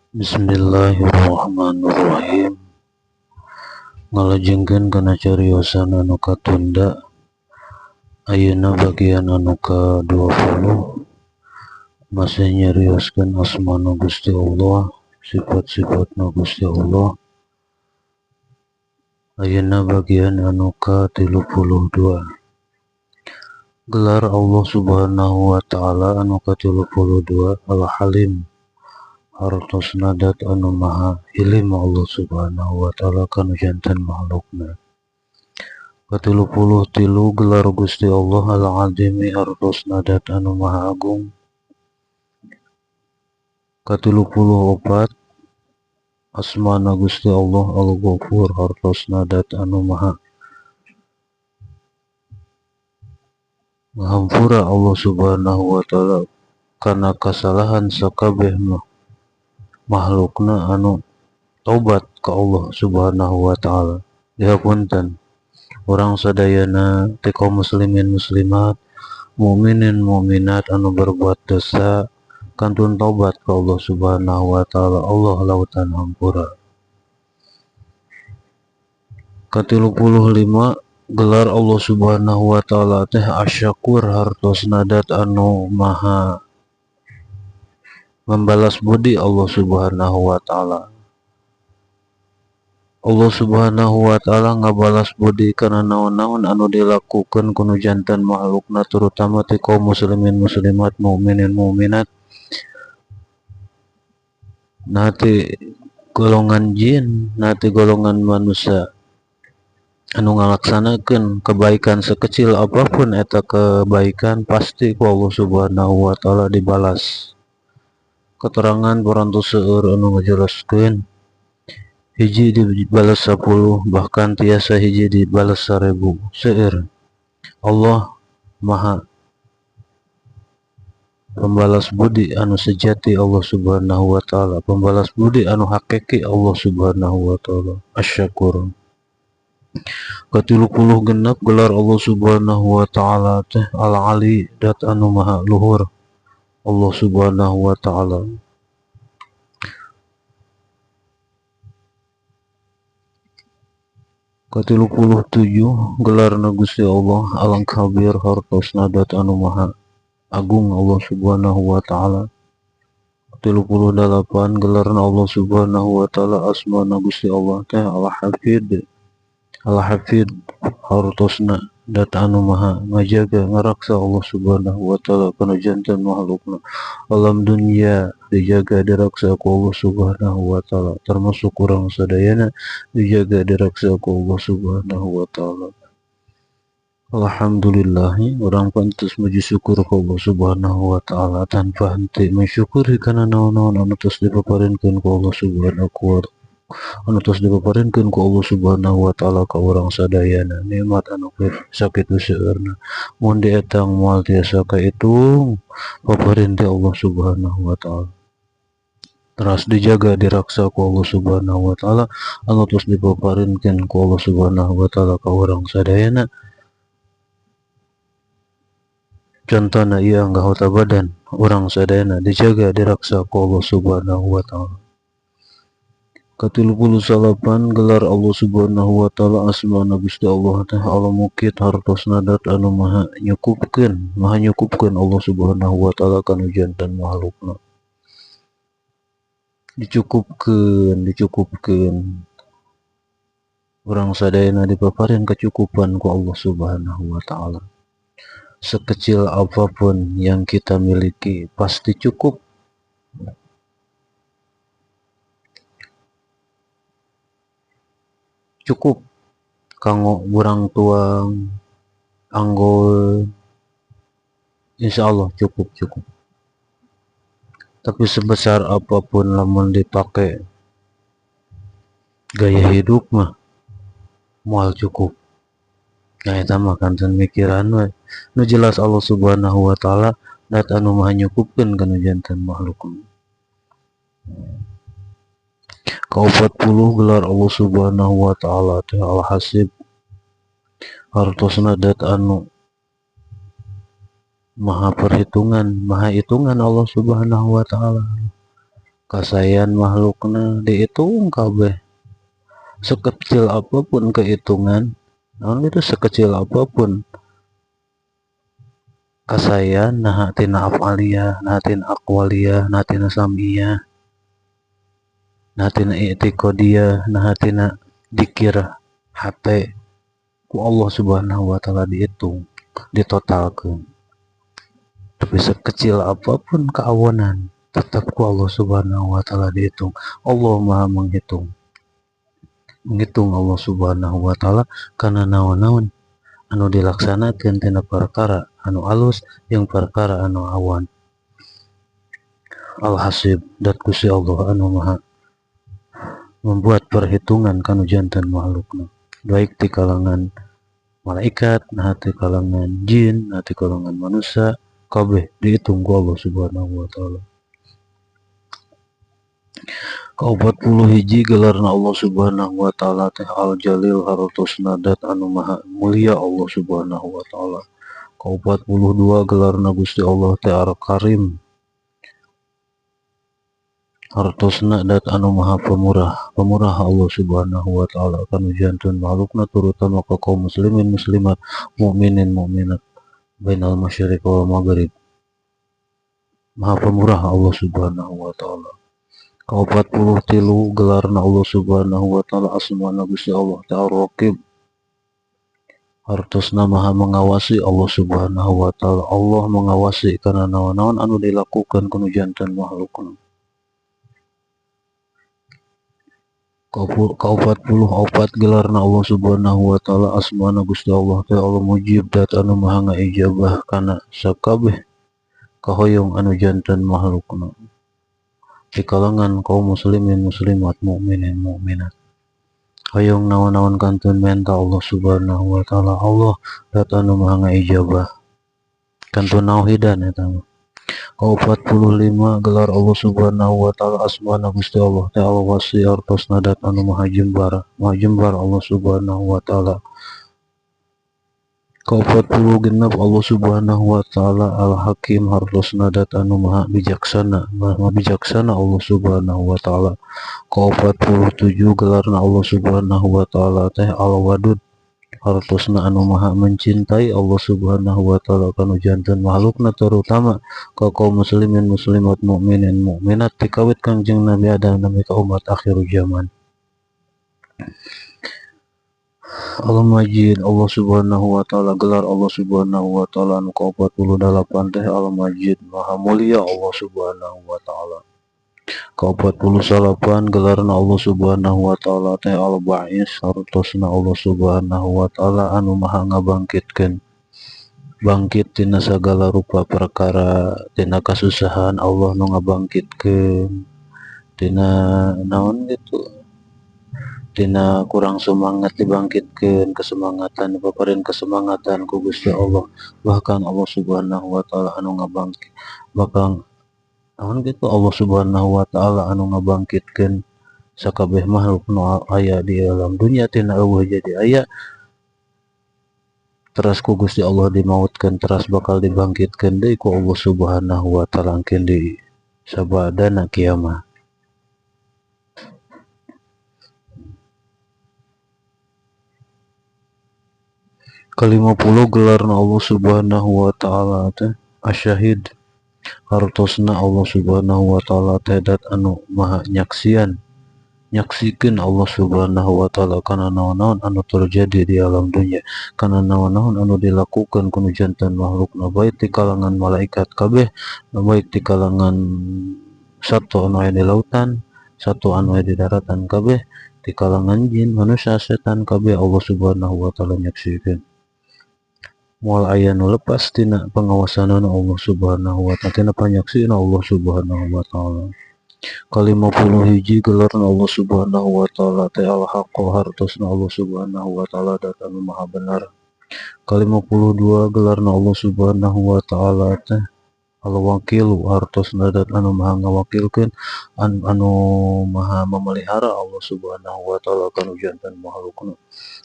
Bismillahirrahmanirrahim. Ngalajengkeun kana cariosan anu katunda. Ayeuna bagian anu ka-20 masih nyarioskeun asmana Gusti Allah, sifat-sifatna Gusti Allah. Ayeuna bagian anu ka-32. Gelar Allah Subhanahu wa taala anu ka-32 Al-Halim. Hartosna dat anu maha hilim Allah Subhanahu wa taala kana janten makhlukna. Ka-33 gelar Gusti Allah Al-Azimi hartosna dat anu maha agung. Ka-34 asmana Gusti Allah Al-Ghafur hartosna dat anu maha ngahampura Allah Subhanahu wa taala kana kasalahan sakabeh makhlukna anu taubat ka Allah Subhanahu wa taala. Dihapunten urang sadayana ti kaum muslimin muslimat, mukminin mukminat anu berbuat dosa kantun taubat ka Allah Subhanahu wa taala, Allah lautan hampura. Ka-35 gelar Allah Subhanahu wa taala teh Asy-Syakur hartosna dat anu maha membalas budi Allah Subhanahu wa taala. Allah Subhanahu wa taala ngabalas budi kana naon-naon anu dilakukeun ku nu janten makhlukna, terutama ti kaum muslimin muslimat, mukminin mukminat, nati golongan jin, nati golongan manusia anu ngalaksanakeun kebaikan sekecil apapun eta kebaikan pasti ku Allah Subhanahu wa taala dibalas. Keterangan parantos seueur anu ngajelaskeun hiji dibalas 10, bahkan tiasa hiji dibalas 1000. Seueur Allah maha pembalas budi anu sejati Allah Subhanahu wa taala, pembalas budi anu hakiki Allah Subhanahu wa taala, Asy-Syakur. Ka-30 genep gelar Allah Subhanahu wa taala teh Al-Ali, dat anu maha luhur Allah Subhanahu wa taala. Ka-37 gelarna Gusti Allah Al-Kabir hartosna dat anu maha agung Allah Subhanahu wa taala. Ka-38 gelarna Allah Subhanahu wa taala asmana Gusti Allah teh Al-Hafid. Al-Hafid hartosna dat anu maha ngajaga ngaraksa Allah Subhanahu wa taala kana janten makhlukna. Alam dunya dijaga diraksa ku Allah Subhanahu wa taala, termasuk urang sadayana dijaga diraksa ku Allah Subhanahu wa taala. Alhamdulillah, urang pantes muji syukur ka Allah Subhanahu wa taala tanpa henti mensyukuri kana naon-naon anu tos dipaparinkeun ku Allah Subhanahu wa taala. Anu tos dipaparinkeun ku Allah Subhanahu wa taala ka urang sadayana, nikmat anu sakitu seueurna. Mun dietang moal tiasa kaitung paparin ti Allah Subhanahu wa taala. Teras dijaga diraksa ku Allah Subhanahu wa taala anu tos dipaparinkeun ku Allah Subhanahu wa taala ka urang sadayana. Contohna ieu anggota badan urang sadayana dijaga diraksa ku Allah Subhanahu wa taala. Ka-38 gelar Allah Subhanahu wa taala asmana Gusti Allah teh Al-Muqit hartosna dat anu maha nyukupkeun Allah Subhanahu wa taala kana janten makhlukna. Dicukupkeun urang sadayana dipaparin kecukupan ku Allah Subhanahu wa taala. Sekecil apapun yang kita miliki pasti cukup. Cukup kanggo urang tuang anggoeun, insyaallah cukup. Tapi sebesar apapun lamun dipake gaya hidup mah moal cukup. Nah eta mah kanten mikiran we. Nu jelas Allah Subhanahu wa taala dat anu maha nyukupkeun kana janten makhlukna. Ka-40 gelar Allah Subhanahu wa taala teh Al-Hasib hartosna dat anu maha hitungan Allah Subhanahu wa taala. kasayan makhlukna dihitung kabeh, sekecil apapun kehitungan, namun itu sekecil apapun kasayan, nah tina afaliyah, nah tina aqwaliyah, nah tina samiyah, nah tina i'tiqadiyah, nah tina dikir hate ku Allah subhanahu wa ta'ala dihitung, ditotalkan. Tapi sekecil apapun keawanan tetap ku Allah subhanahu wa ta'ala dihitung. Allah maha menghitung Allah subhanahu wa ta'ala karena naon-naon anu dilaksanakan tina perkara anu alus yang perkara anu awan. Al-hasib dat Gusti Allah anu maha membuat perhitungan kanu janten makhlukna, baik di kalangan malaikat, nah di kalangan jin, nah di kalangan manusia, kabeh dihitung ku Allah subhanahu wa ta'ala. Ka-41 gelarna Allah subhanahu wa ta'ala teh al-jalil hartosna dat anu maha mulia Allah subhanahu wa ta'ala. Ka-42 gelarna Gusti Allah teh al-karim hartosna dat anu maha pemurah Allah subhanahu wa ta'ala kanu janten makhlukna terutama ka kaum muslimin muslimat mukminin mukminat bainal masyriq wal maghrib. Maha pemurah Allah subhanahu wa ta'ala. Ka-43 gelarna Allah subhanahu wa ta'ala asmana Gusti Allah ta'ar-raqib hartosna maha mengawasi Allah subhanahu wa ta'ala. Allah mengawasi karena naon-naon anu dilakukan kanu janten makhlukna. Ka-44 gelarna Allah subhanahu wa ta'ala asmana Gusti Allah ta'ala mujib dat anu maha ngaijabah kana sakabeh kahoyong anu janten makhlukna di kalangan kaum muslimin muslimat mukminin mukminat. Hoyong naon-naon kantun menta Allah subhanahu wa ta'ala Allah dat anu maha ngaijabah kantun nauhidan eta mah. Ka-45 gelar Allah subhanahu wa ta'ala asmana Gusti Allah ta'ala wasi hartosna dat anu maha jembar Allah subhanahu wa ta'ala. Ka-46 Allah subhanahu wa ta'ala al-hakim hartosna dat anu maha bijaksana Allah subhanahu wa ta'ala. Ka-47 gelarna Allah subhanahu wa ta'ala teh al-wadud hartosna anu maha mencintai Allah subhanahu wa ta'ala kanu janten makhlukna terutama ka kaum muslimin muslimat mukminin mukminat dikawit Kangjeng Nabi Adam nami ka umat akhir zaman. Al-Majid Allah subhanahu wa ta'ala gelar Allah subhanahu wa ta'ala anu ka-48 teh Al-Majid maha mulia Allah subhanahu wa ta'ala. Ka-48 gelarna Allah subhanahu wa ta'ala teh Al-Ba'is hartosna Allah subhanahu wa ta'ala anu maha ngabangkitkeun bangkit tina sagala rupa perkara tina kasusahan Allah nu ngabangkitkeun tina naon gitu tina kurang semangat dibangkitkeun kesemangatan dipaparin kesemangatan ku Gusti Allah. Bahkan Allah subhanahu wa ta'ala anu ngabangkit bakal naon gitu Allah subhanahu wa ta'ala anu ngabangkitkeun sakabeh makhluk nu aya di alam dunia tina eueuh jadi aya teras ku Gusti Allah dimautkeun teras bakal dibangkitkeun deui ku Allah subhanahu wa ta'ala engkeun di sabadana kiamat. Ka-50 gelarna Allah subhanahu wa ta'ala teh asyahid hartosna Allah subhanahu wa ta'ala teh dat anu maha nyaksikeun Allah subhanahu wa ta'ala kana naon-naon anu terjadi di alam dunia, kana naon-naon anu dilakukan ku janten makhlukna baik di kalangan malaikat kabeh, baik di kalangan satu anu aya di lautan, satu anu aya di daratan kabeh, di kalangan jin, manusia, setan kabeh Allah subhanahu wa ta'ala nyaksikeun. Moal aya nu lepas tina pengawasanana Allah subhanahu wa ta'ala tina panyaksian Allah subhanahu wa ta'ala. Ka-51 gelarna Allah subhanahu wa ta'ala teh al-haq hartosna Allah subhanahu wa ta'ala dat anu maha benar. Ka-52 gelarna Allah subhanahu wa ta'ala teh al-wakilu hartosna dat anu maha ngawakilkeun anu maha memelihara Allah subhanahu wa ta'ala kanu janten makhlukna.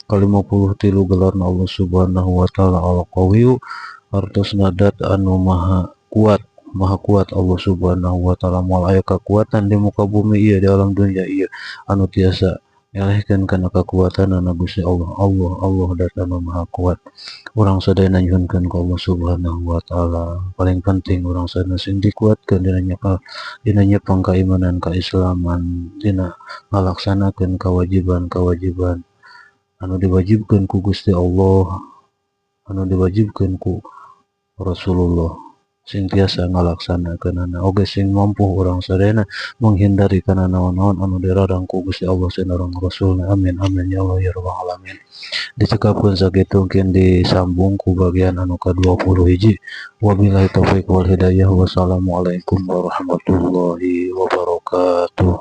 Ka-53 gelarna Allah subhanahu wa ta'ala al-qawiyu hartosna dat anu maha kuat maha kuat Allah subhanahu wa ta'ala. Moal aya kekuatan di muka bumi ieu di alam dunia ieu anu tiasa ngalehkeun kana kekuatanna Gusti Allah. Allah dat anu maha kuat. Urang sadayana nyuhunkeun ka Allah subhanahu wa ta'ala. Paling penting urang sadayana sing dikuatkeun dina nyepeng keimanan keislaman, dina ngalaksanakeun kewajiban-kewajiban anu diwajibkeun ku Gusti Allah, anu diwajibkeun ku Rasulullah, sing tiasa ngalaksanakeunana. Oge sing mampu urang sadayana menghindari kana naon-naon anu dilarang ku Gusti Allah sareng Rasulna. Amin amin ya Allah ya rabbal alamin. Dicukupkeun sakitu mungkin disambung ku bagian anu ke-21. Wabillahi taufiq wal hidayah. Wassalamualaikum warahmatullahi wabarakatuh.